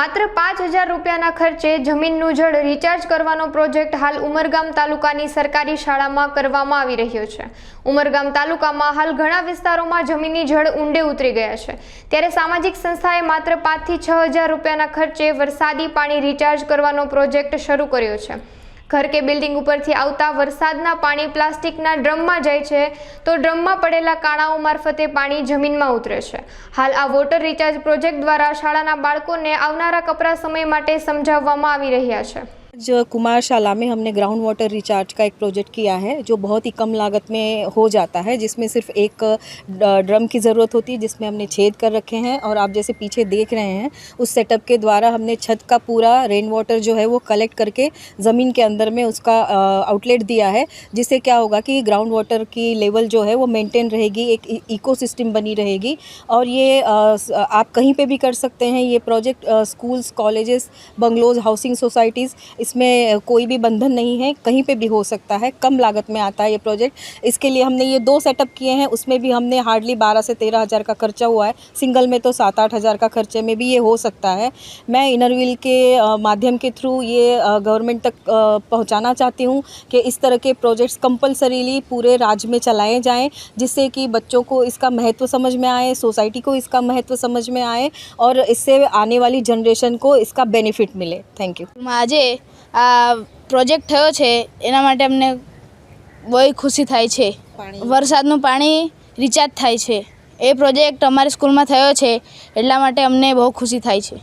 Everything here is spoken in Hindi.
માત્ર 5,000 રૂપિયાના ખર્ચે જમીનનું જળ રિચાર્જ કરવાનો પ્રોજેક્ટ હાલ ઉમરગામ તાલુકાની સરકારી શાળામાં કરવામાં આવી રહ્યો છે। ઉમરગામ તાલુકામાં હાલ ઘણા વિસ્તારોમાં જમીનની જળ ઊંડે ઉતરી ગયા છે, ત્યારે સામાજિક સંસ્થાએ માત્ર 5 થી 6,000 રૂપિયાના ખર્ચે વરસાદી પાણી રિચાર્જ કરવાનો પ્રોજેક્ટ શરૂ કર્યો છે। घर के बिल्डिंग उपरथी आवता वरसादना पाणी प्लास्टिकना ड्रममां जाय छे तो ड्रममां पड़ेला काणाओ मार्फते पाणी जमीनमां उतरे छे। हाल आ वोटर रिचार्ज प्रोजेक्ट द्वारा शाळाना बाळकोने आवनारा कपरा समय माटे समजाववामां आवी रह्या छे। जो कुमारशाला में हमने ग्राउंड वाटर रिचार्ज का एक प्रोजेक्ट किया है, जो बहुत ही कम लागत में हो जाता है, जिसमें सिर्फ एक ड्रम की ज़रूरत होती है जिसमें हमने छेद कर रखे हैं। और आप जैसे पीछे देख रहे हैं, उस सेटअप के द्वारा हमने छत का पूरा रेन वाटर जो है वो कलेक्ट करके ज़मीन के अंदर में उसका आउटलेट दिया है, जिससे क्या होगा कि ग्राउंड वाटर की लेवल जो है वो मेंटेन रहेगी, एक इकोसिस्टम बनी रहेगी। और ये आप कहीं पे भी कर सकते हैं। ये project schools, colleges, bungalows, housing societies, इसमें कोई भी बंधन नहीं है, कहीं पे भी हो सकता है, कम लागत में आता है ये प्रोजेक्ट। इसके लिए हमने ये 2 सेटअप किए हैं, उसमें भी हमने हार्डली 12 से 13 हज़ार का खर्चा हुआ है। सिंगल में तो 7-8 हज़ार का खर्चे में भी ये हो सकता है। मैं इनरव्हील के माध्यम के थ्रू ये गवर्नमेंट तक पहुंचाना चाहती हूँ कि इस तरह के प्रोजेक्ट्स कंपलसरीली पूरे राज्य में चलाए जाएं, जिससे कि बच्चों को इसका महत्व समझ में आए, सोसाइटी को इसका महत्व समझ में आए और इससे आने वाली जनरेशन को इसका बेनिफिट मिले। Thank you. आज आ प्रोजेक्ट थयो छे एना माटे अमने बहुत खुशी थाय छे। वरसादनुं पाणी रिचार्ज थाय छे, ए प्रोजेक्ट अमारी स्कूल में थयो छे एटला माटे अमने बहुत खुशी थाय छे।